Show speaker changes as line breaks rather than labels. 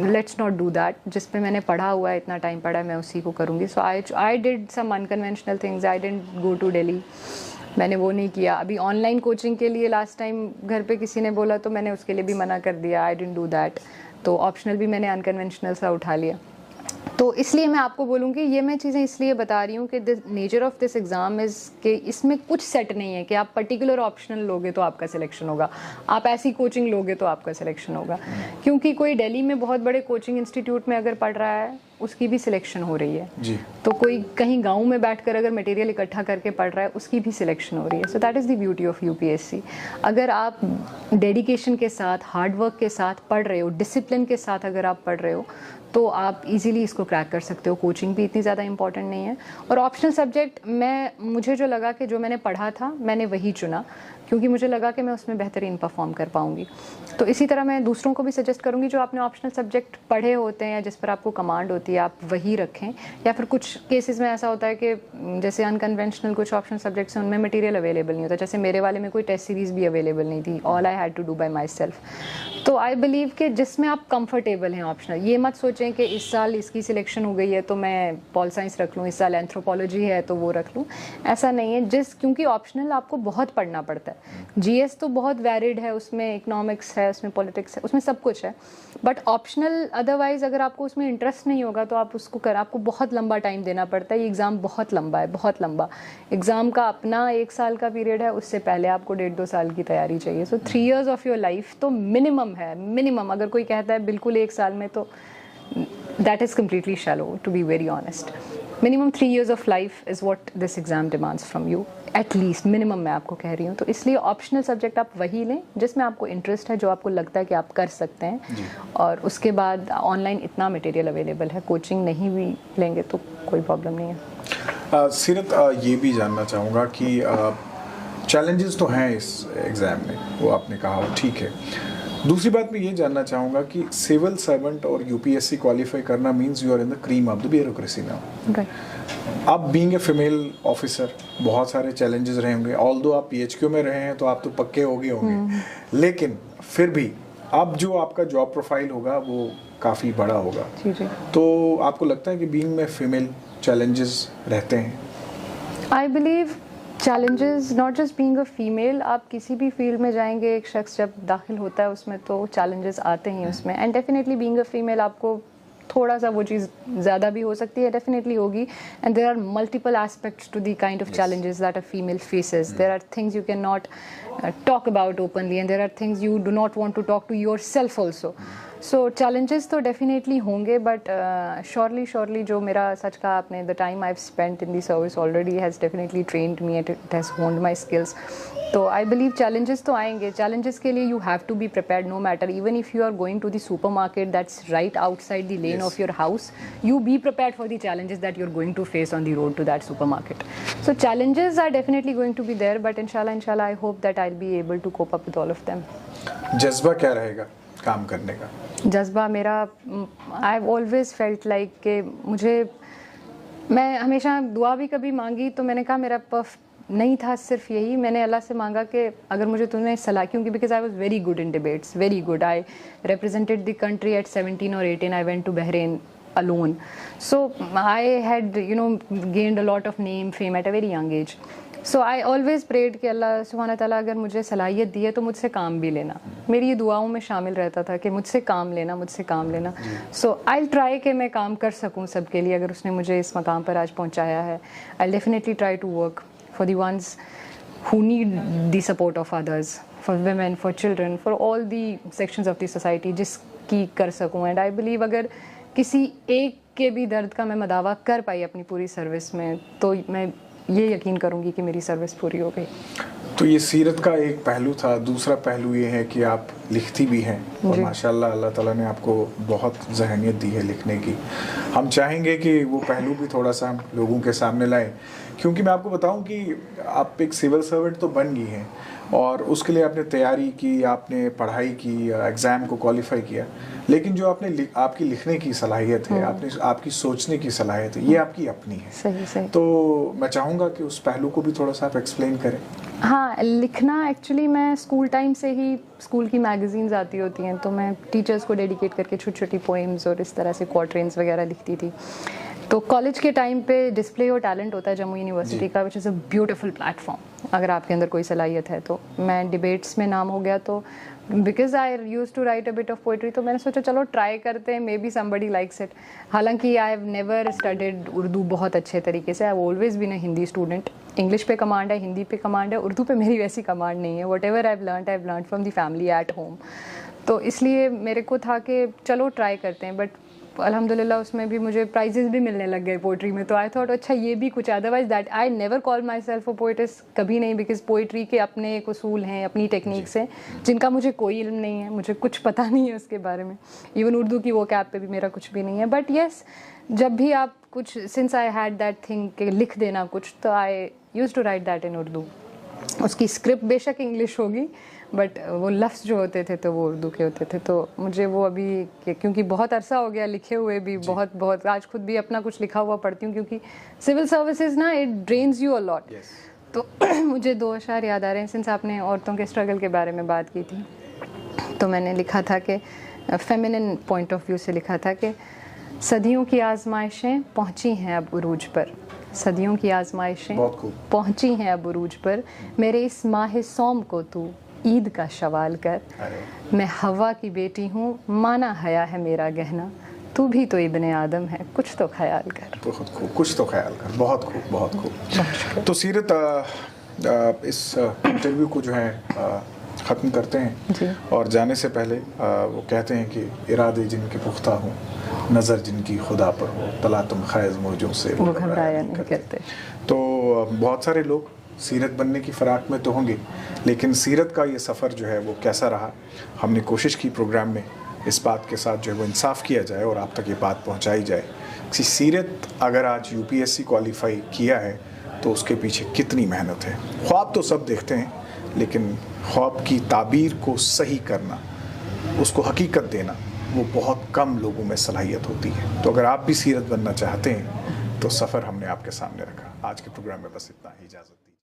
Let's not do that. जिस पे मैंने पढ़ा हुआ है, इतना टाइम पढ़ा है, मैं उसी को करूँगी. So I did some unconventional things. I didn't go to Delhi. मैंने वो नहीं किया. अभी ऑनलाइन कोचिंग के लिए लास्ट टाइम घर पे किसी ने बोला तो मैंने उसके लिए भी मना कर दिया. I didn't do that. तो ऑप्शनल भी मैंने अनकन्वेंशनल सा उठा लिया. तो इसलिए मैं आपको बोलूँगी, ये मैं चीज़ें इसलिए बता रही हूँ कि the nature of this exam is कि इसमें कुछ सेट नहीं है कि आप पर्टिकुलर ऑप्शनल लोगे तो आपका सिलेक्शन होगा, आप ऐसी कोचिंग लोगे तो आपका सिलेक्शन होगा. क्योंकि कोई दिल्ली में बहुत बड़े कोचिंग इंस्टीट्यूट में अगर पढ़ रहा है, उसकी भी सिलेक्शन हो रही है जी. तो कोई कहीं गांव में बैठकर अगर मटेरियल इकट्ठा करके पढ़ रहा है, उसकी भी सिलेक्शन हो रही है. So that is the beauty of UPSC. अगर आप डेडिकेशन के साथ, हार्डवर्क के साथ पढ़ रहे हो, डिसिप्लिन के साथ अगर आप पढ़ रहे हो, तो आप इजीली इसको क्रैक कर सकते हो. कोचिंग भी इतनी ज़्यादा इंपॉर्टेंट नहीं है. और ऑप्शनल सब्जेक्ट मुझे जो लगा कि जो मैंने पढ़ा था मैंने वही चुना, क्योंकि मुझे लगा कि मैं उसमें बेहतरीन परफॉर्म कर पाऊंगी. तो इसी तरह मैं दूसरों को भी सजेस्ट करूंगी, जो आपने ऑप्शनल सब्जेक्ट पढ़े होते हैं या जिस पर आपको कमांड होती है, आप वही रखें. या फिर कुछ केसेस में ऐसा होता है कि जैसे अनकन्वेंशनल कुछ ऑप्शनल सब्जेक्ट्स हैं, उनमें मटेरियल अवेलेबल नहीं होता. जैसे मेरे वाले में कोई टेस्ट सीरीज़ भी अवेलेबल नहीं थी. All I had to do by myself. तो आई बिलीव कि जिसमें आप कंफर्टेबल हैं ऑप्शनल. ये मत सोचें कि इस साल इसकी सिलेक्शन हो गई है तो मैं पॉल साइंस रख लूँ, इस साल एंथ्रोपोलॉजी है तो वो रख लूँ. ऐसा नहीं है. क्योंकि ऑप्शनल आपको बहुत पढ़ना पड़ता है. जीएस तो बहुत वैरिड है, उसमें इकोनॉमिक्स है, उसमें पॉलिटिक्स है, उसमें सब कुछ है. बट ऑप्शनल अदरवाइज अगर आपको उसमें इंटरेस्ट नहीं होगा तो आप उसको आपको बहुत लंबा टाइम देना पड़ता है. ये एग्ज़ाम बहुत लंबा है, बहुत लंबा. एग्ज़ाम का अपना 1 साल का पीरियड है, उससे पहले आपको 1.5-2 साल की तैयारी चाहिए. So 3 years of your life तो मिनिमम है, मिनिमम. अगर कोई कहता है बिल्कुल 1 साल में, तो that is completely shallow, to be very honest. Minimum 3 years of life is what this exam demands from you, at least minimum मैं आपको कह रही हूँ. तो इसलिए ऑप्शनल सब्जेक्ट आप वही लें जिसमें आपको इंटरेस्ट है, जो आपको लगता है कि आप कर सकते हैं. और उसके बाद ऑनलाइन इतना मटेरियल अवेलेबल है, कोचिंग नहीं भी लेंगे तो कोई प्रॉब्लम नहीं है.
सीरत, ये भी जानना चाहूँगा कि चैलेंजेस तो हैं इस एग्ज़ाम में, वो आपने कहा, ठीक है. दूसरी बात मैं ये जानना चाहूँगा कि सिविल सर्वेंट और यूपीएससी क्वालिफाई करना means you are in the cream of the bureaucracy now. आप बीइंग ए फीमेल ऑफिसर, बहुत सारे चैलेंजेस रहे होंगे. ऑल्दो आप पीएचक्यू में रहे हैं तो आप तो पक्के हो गए होंगे, लेकिन फिर भी अब जो आपका जॉब प्रोफाइल होगा वो काफ़ी बड़ा होगा. तो आपको लगता है कि बीइंग में फीमेल चैलेंजेस रहते हैं?
I believe challenges not just being a female. आप किसी भी फील्ड में जाएंगे, एक शख्स जब दाखिल होता है उसमें, तो चैलेंजेस आते हैं उसमें. And definitely being a female आपको थोड़ा सा वो चीज़ ज़्यादा भी हो सकती है, डेफिनेटली होगी. And there are multiple aspects to the kind of challenges that a female faces. There are things you cannot talk about openly, and there are things you do not want to talk to yourself also. So challenges तो definitely होंगे, but surely जो मेरा, सच कहा आपने, the time I've spent in the service already has definitely trained me and it has honed my skills. तो I believe challenges तो आएंगे. challenges के लिए you have to be prepared, no matter, even if you are going to the supermarket that's right outside the lane of your house, you be prepared for the challenges that you're going to face on the road to that supermarket. So challenges are definitely going to be there, but inshallah I hope that I'll be able to cope up with all of them.
जज्बा क्या रहेगा काम करने का?
जज्बा मेरा, I always felt like कि मैं हमेशा दुआ भी कभी मांगी तो मैंने कहा मेरा पफ नहीं था सिर्फ यही. मैंने अल्लाह से मांगा कि अगर मुझे तूने सलाह, क्योंकि because I was very good in debates, very good. I represented the country at 17 or 18. I went to Bahrain alone. So I had gained a lot of name, fame at a very young age. So I always prayed कि अल्लाह सुब्हाना ताला अगर मुझे सलाहियत दी है तो मुझसे काम भी लेना. मेरी ये दुआओं में शामिल रहता था कि मुझसे काम लेना, मुझसे काम लेना. So I'll try कि मैं काम कर सकूं सबके लिए. अगर उसने मुझे इस मकाम पर आज पहुंचाया है, I'll definitely try to work for the ones who need the support of others, for women, for children, for all the sections of the society जिसकी कर सकूं. And I believe अगर किसी एक के भी दर्द का मैं मदावा कर पाई अपनी पूरी सर्विस में, तो मैं ये यकीन करूंगी कि मेरी सर्विस पूरी हो गई.
तो ये सीरत का एक पहलू था. दूसरा पहलू ये है कि आप लिखती भी हैं, और माशाल्लाह अल्लाह ताला ने आपको बहुत ज़हनियत दी है लिखने की. हम चाहेंगे कि वो पहलू भी थोड़ा सा हम लोगों के सामने लाएं, क्योंकि मैं आपको बताऊं कि आप एक सिविल सर्वेंट तो बन गई हैं, और उसके लिए आपने तैयारी की, आपने पढ़ाई की, एग्ज़ाम को क्वालिफाई किया, लेकिन जो आपकी लिखने की सलाहियत है, आपकी सोचने की सलाहियत है, ये आपकी अपनी है।
सही सही।
तो मैं चाहूँगा कि उस पहलू को भी थोड़ा सा आप एक्सप्लेन करें।
हाँ, लिखना एक्चुअली मैं स्कूल टाइम से ही, स्कूल की मैगज़ीन्स आती होती हैं तो मैं टीचर्स को डेडिकेट करके छोटी छोटी पोएम्स और इस तरह से क्वाट्रेंस वगैरह लिखती थी। तो कॉलेज के टाइम पे डिस्प्ले और टैलेंट होता है जम्मू यूनिवर्सिटी का, which is a beautiful platform. अगर आपके अंदर कोई सलाहियत है तो मैं डिबेट्स में नाम हो गया, तो because I use to write a bit of poetry, तो मैंने सोचा चलो ट्राई करते हैं, may be somebody likes it. हालांकि I have never studied Urdu बहुत अच्छे तरीके से, I have always been a Hindi student. English पे कमांड है, हिंदी पे कमांड है, उर्दू पे मेरी वैसी कमांड नहीं है। What ever I have learn from the family at home. तो इसलिए मेरे को था कि चलो ट्राई करते हैं, बट अल्हम्दुलिल्लाह उसमें भी मुझे प्राइजेस भी मिलने लग गए पोइट्री में। तो आई थॉट अच्छा ये भी कुछ, otherwise that I never call my self अ पोइटिस, कभी नहीं, बिकॉज पोइट्री के अपने एक उसूल हैं, अपनी टेक्निक्स हैं जिनका मुझे कोई इल्म नहीं है, मुझे कुछ पता नहीं है उसके बारे में। इवन उर्दू की वो कैप पे भी मेरा कुछ भी नहीं है। बट येस, जब भी आप कुछ, since I had that thing कि लिख देना कुछ, तो I use to write that in Urdu. उसकी स्क्रिप्ट बेशक इंग्लिश होगी, बट वो लफ्ज़ जो होते थे तो वो उर्दू के होते थे। तो मुझे वो अभी, क्योंकि बहुत अरसा हो गया लिखे हुए भी, बहुत आज खुद भी अपना कुछ लिखा हुआ पढ़ती हूँ, क्योंकि सिविल सर्विसेज ना, it drains you a lot. तो मुझे 2 अशार याद आ रहे हैं, सिंस आपने औरतों के स्ट्रगल के बारे में बात की थी, तो मैंने लिखा था कि फेमिनिन पॉइंट ऑफ व्यू से लिखा था कि सदियों की आजमाइशें पहुँची हैं अब उरूज पर, सदियों की आजमाइशें पहुँची हैं अब उरूज पर, मेरे इस माह सोम को तू ईद का सवाल कर। मैं हवा की बेटी हूँ, माना हया है मेरा गहना, तू भी तो इब्ने आदम है, कुछ तो ख्याल कर।
बहुत खूब, कुछ तो ख्याल कर, बहुत खूब, बहुत खूब। तो सीरत, इस इंटरव्यू को जो है ख़त्म करते हैं
जी।
और जाने से पहले वो कहते हैं कि इरादे जिनके पुख्ता हों, नज़र जिनकी खुदा पर हो, तला तुम खैज़ मौजों से वो घबराया नहीं करते। तो बहुत सारे लोग सीरत बनने की फ़राक में तो होंगे, लेकिन सीरत का ये सफ़र जो है वो कैसा रहा, हमने कोशिश की प्रोग्राम में इस बात के साथ जो है वो इंसाफ किया जाए और आप तक ये बात पहुंचाई जाए कि सीरत अगर आज यूपीएससी क्वालिफाई किया है तो उसके पीछे कितनी मेहनत है। ख्वाब तो सब देखते हैं, लेकिन ख्वाब की ताबीर को सही करना, उसको हकीकत देना, वो बहुत कम लोगों में सलाहियत होती है। तो अगर आप भी सीरत बनना चाहते हैं तो सफ़र हमने आपके सामने रखा। आज के प्रोग्राम में बस इतना ही, इजाज़त।